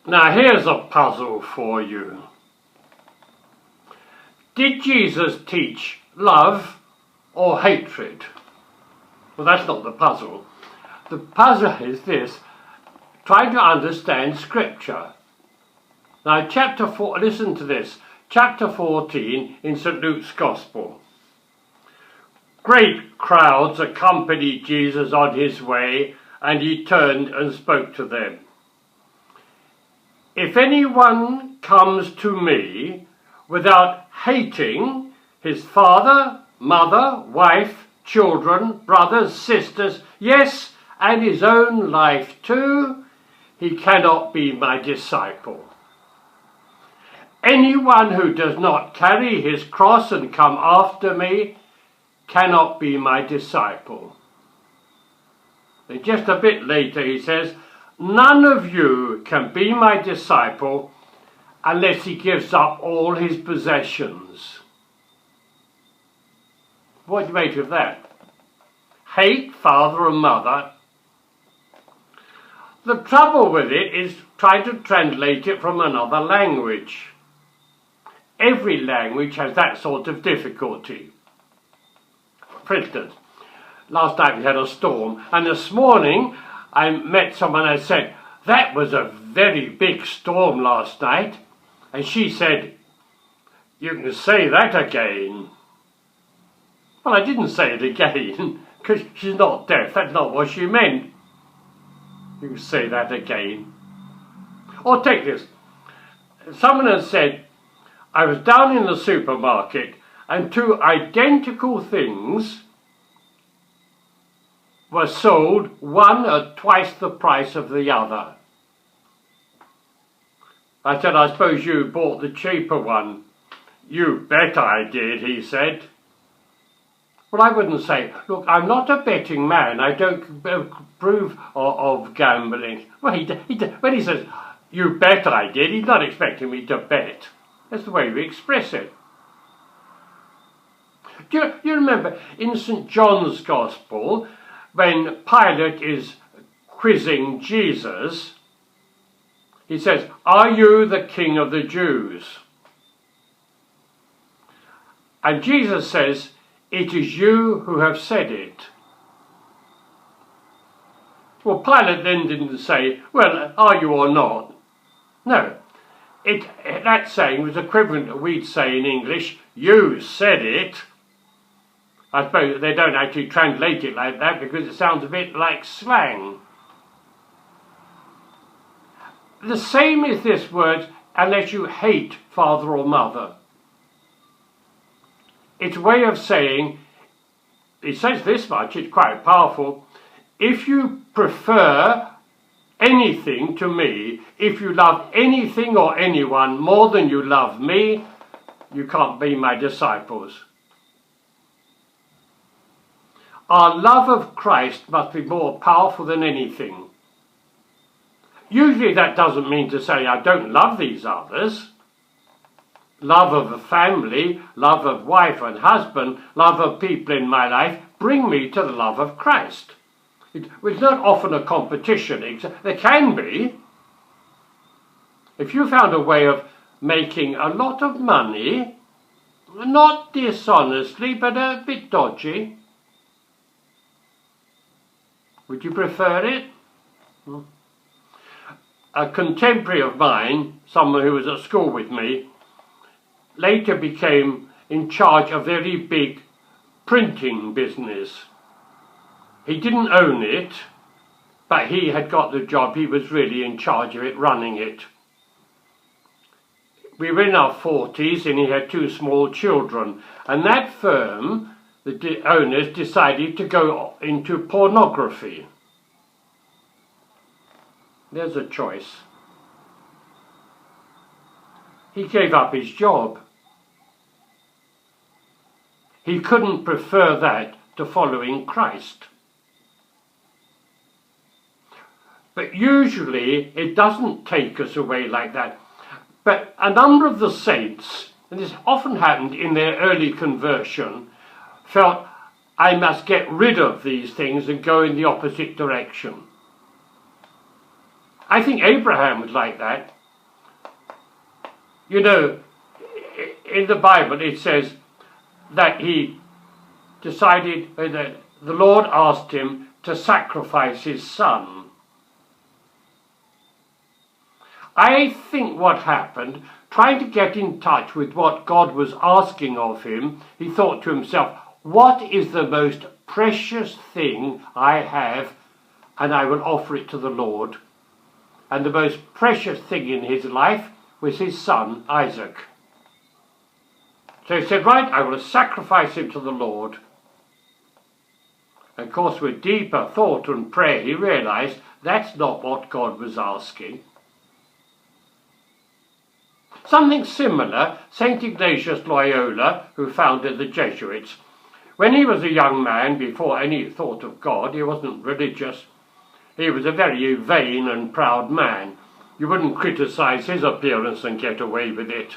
Now here's a puzzle for you. Did Jesus teach love or hatred? Well, that's not the puzzle. The puzzle is this: trying to understand Scripture. Now, listen to this, chapter 14 in St. Luke's Gospel. Great crowds accompanied Jesus on his way, and he turned and spoke to them. If anyone comes to me without hating his father, mother, wife, children, brothers, sisters, yes, and his own life too, he cannot be my disciple. Anyone who does not carry his cross and come after me cannot be my disciple. And just a bit later he says, none of you can be my disciple unless he gives up all his possessions. What do you make of that? Hate father and mother. The trouble with it is trying to translate it from another language. Every language has that sort of difficulty. For instance, last night we had a storm, and this morning I met someone and I said, that was a very big storm last night. And she said, you can say that again. Well, I didn't say it again, because she's not deaf. That's not what she meant. You can say that again. Or take this. Someone has said, I was down in the supermarket and two identical things were sold, one at twice the price of the other. I said, I suppose you bought the cheaper one. You bet I did, he said. Well, I wouldn't say, look, I'm not a betting man. I don't approve of gambling. Well, when he says, you bet I did, he's not expecting me to bet. That's the way we express it. Do you remember in St. John's Gospel, when Pilate is quizzing Jesus, he says, are you the king of the Jews? And Jesus says, it is you who have said it. Well, Pilate then didn't say, well, are you or not? No. That saying was equivalent to we'd say in English, you said it. I suppose they don't actually translate it like that because it sounds a bit like slang. The same is this word, unless you hate father or mother. It's a way of saying, it says this much, it's quite powerful, if you prefer anything to me, if you love anything or anyone more than you love me, you can't be my disciples. Our love of Christ must be more powerful than anything. Usually that doesn't mean to say I don't love these others. Love of a family, love of wife and husband, love of people in my life bring me to the love of Christ. It's not often a competition. There can be. If you found a way of making a lot of money, not dishonestly, but a bit dodgy, would you prefer it? A contemporary of mine, someone who was at school with me, later became in charge of a very big printing business. He didn't own it, but he had got the job. He was really in charge of it, running it. We were in our 40s and he had two small children. And that firm, the owners decided to go into pornography. There's a choice. He gave up his job. He couldn't prefer that to following Christ. But usually it doesn't take us away like that. But a number of the saints, and this often happened in their early conversion, felt, I must get rid of these things and go in the opposite direction. I think Abraham was like that. You know, in the Bible it says that he decided, that the Lord asked him to sacrifice his son. I think what happened, trying to get in touch with what God was asking of him, he thought to himself, what is the most precious thing I have, and I will offer it to the Lord. And the most precious thing in his life was his son, Isaac. So he said, right, I will sacrifice him to the Lord. And of course, with deeper thought and prayer, he realized that's not what God was asking. Something similar, St. Ignatius Loyola, who founded the Jesuits, when he was a young man, before any thought of God, he wasn't religious. He was a very vain and proud man. You wouldn't criticize his appearance and get away with it.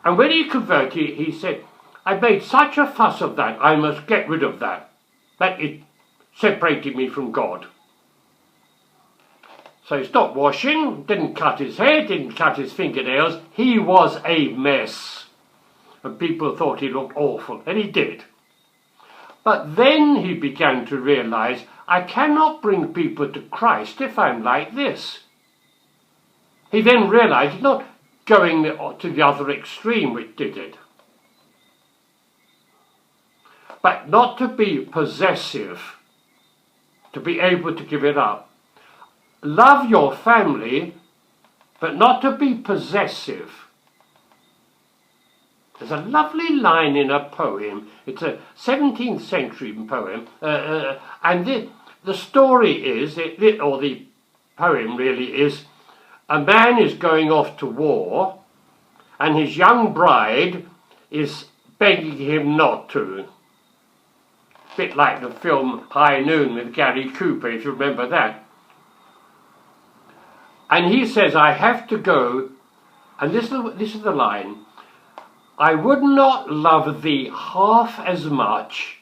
And when he converted, he said, I made such a fuss of that, I must get rid of that. That it separated me from God. So he stopped washing, didn't cut his hair, didn't cut his fingernails. He was a mess. And people thought he looked awful, and he did. But then he began to realize, I cannot bring people to Christ if I'm like this. He then realized he's not going to the other extreme which did it. But not to be possessive, to be able to give it up. Love your family, but not to be possessive. There's a lovely line in a poem. It's a 17th century poem, and the story is, or the poem really is, a man is going off to war, and his young bride is begging him not to. A bit like the film High Noon with Gary Cooper, if you remember that. And he says, I have to go, and this is the line, I would not love thee half as much,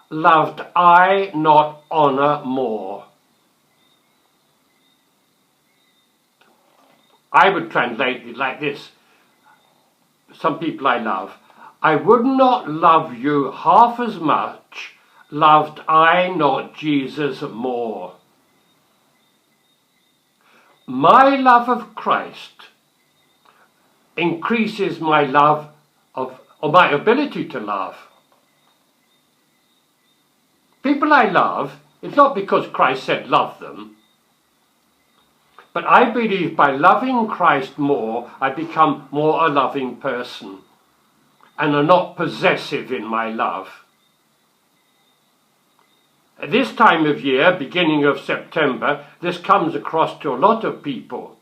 loved I not honour more. I would translate it like this. Some people I love. I would not love you half as much, loved I not Jesus more. My love of Christ increases my love or my ability to love. People I love, it's not because Christ said love them, but I believe by loving Christ more, I become more a loving person and are not possessive in my love. At this time of year, beginning of September, this comes across to a lot of people.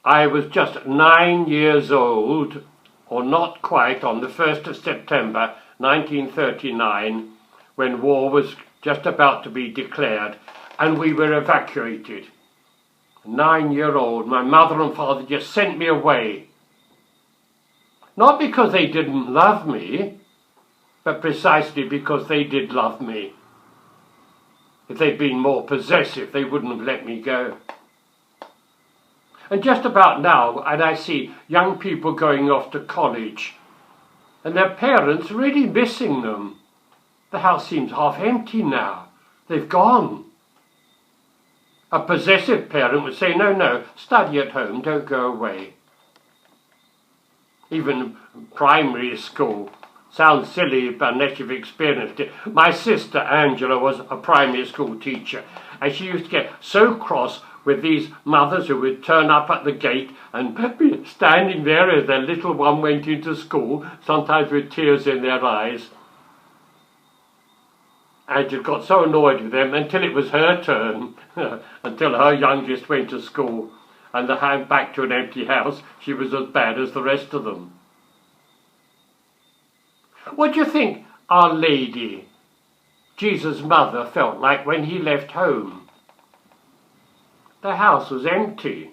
I was just 9 years old, or not quite, on the 1st of September 1939, when war was just about to be declared, and we were evacuated. 9-year-old, my mother and father just sent me away. Not because they didn't love me, but precisely because they did love me. If they'd been more possessive, they wouldn't have let me go. And just about now, and I see young people going off to college, and their parents really missing them. The house seems half empty now. They've gone. A possessive parent would say, no, study at home, don't go away. Even primary school. Sounds silly, but unless you've experienced it. My sister Angela was a primary school teacher, and she used to get so cross with these mothers who would turn up at the gate and be standing there as their little one went into school, sometimes with tears in their eyes. Angela got so annoyed with them until it was her turn, until her youngest went to school, and the hand back to an empty house, she was as bad as the rest of them. What do you think Our Lady, Jesus' mother, felt like when he left home? The house was empty.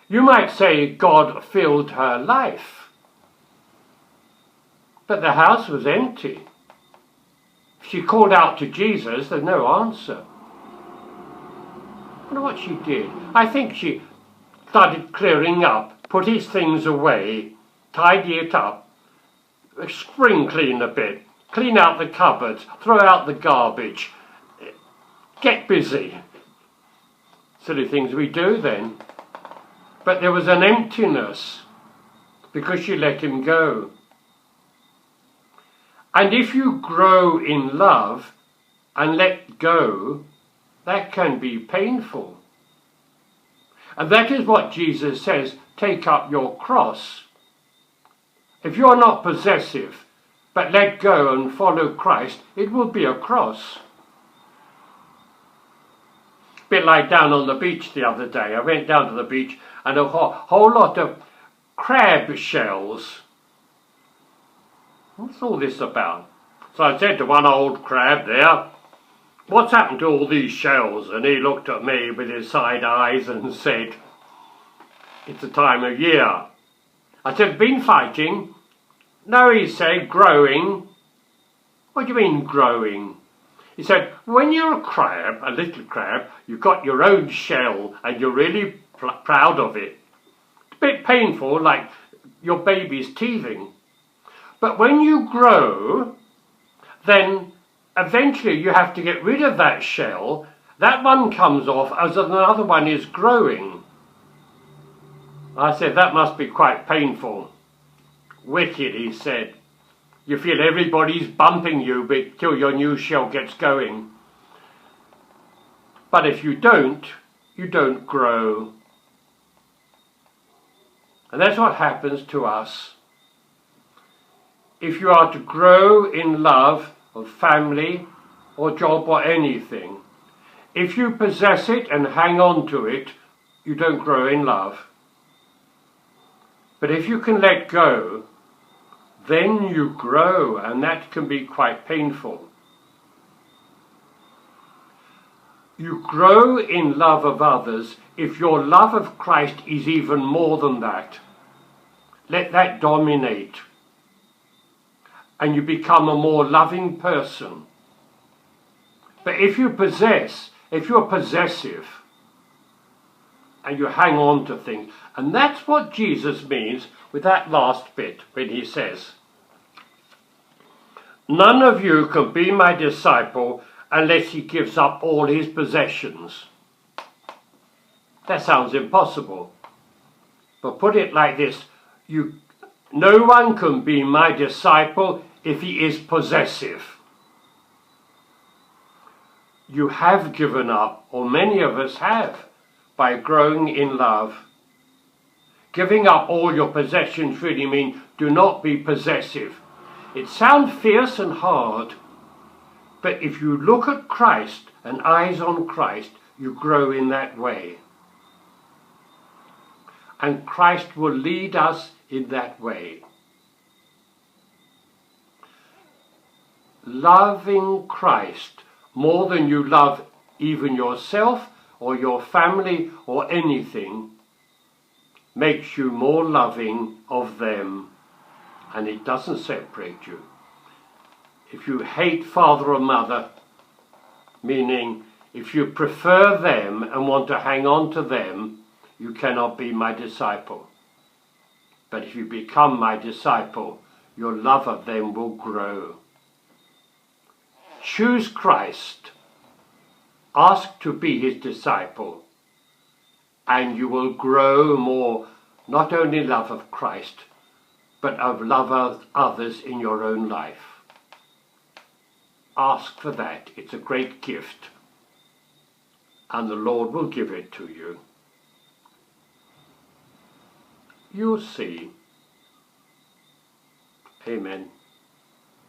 You might say God filled her life, but the house was empty. If she called out to Jesus, there's no answer. wonder what she did. I think she started clearing up, put his things away, tidy it up, spring clean a bit, clean out the cupboards, throw out the garbage, get busy. Silly things we do then. But there was an emptiness because she let him go. And if you grow in love and let go, that can be painful. And that is what Jesus says, take up your cross. If you're not possessive, but let go and follow Christ, it will be a cross. A bit like down on the beach the other day. I went down to the beach and a whole lot of crab shells. What's all this about? So I said to one old crab there, what's happened to all these shells? And he looked at me with his side eyes and said, it's the time of year. I said, been fighting? No, he said, growing. What do you mean growing? He said, when you're a crab, a little crab, you've got your own shell and you're really proud of it. It's a bit painful, like your baby's teething. But when you grow, then eventually you have to get rid of that shell. That one comes off as another one is growing. I said, that must be quite painful. Wicked, he said. You feel everybody's bumping you till your new shell gets going. But if you don't grow. And that's what happens to us. If you are to grow in love of family or job or anything, if you possess it and hang on to it, you don't grow in love. But if you can let go, then you grow, and that can be quite painful. You grow in love of others if your love of Christ is even more than that. Let that dominate. And you become a more loving person. But if you're possessive, and you hang on to things, and that's what Jesus means with that last bit when he says, none of you can be my disciple unless he gives up all his possessions. That sounds impossible. But put it like this, no one can be my disciple if he is possessive. You have given up, or many of us have, by growing in love. Giving up all your possessions really means do not be possessive. It sounds fierce and hard, but if you look at Christ and eyes on Christ, you grow in that way. And Christ will lead us in that way. Loving Christ more than you love even yourself or your family or anything makes you more loving of them, and it doesn't separate you. If you hate father or mother, meaning if you prefer them and want to hang on to them, you cannot be my disciple. But if you become my disciple, your love of them will grow. Choose Christ. Ask to be his disciple, and you will grow more, not only love of Christ, but of love of others in your own life. Ask for that. It's a great gift, and the Lord will give it to you. You'll see. Amen.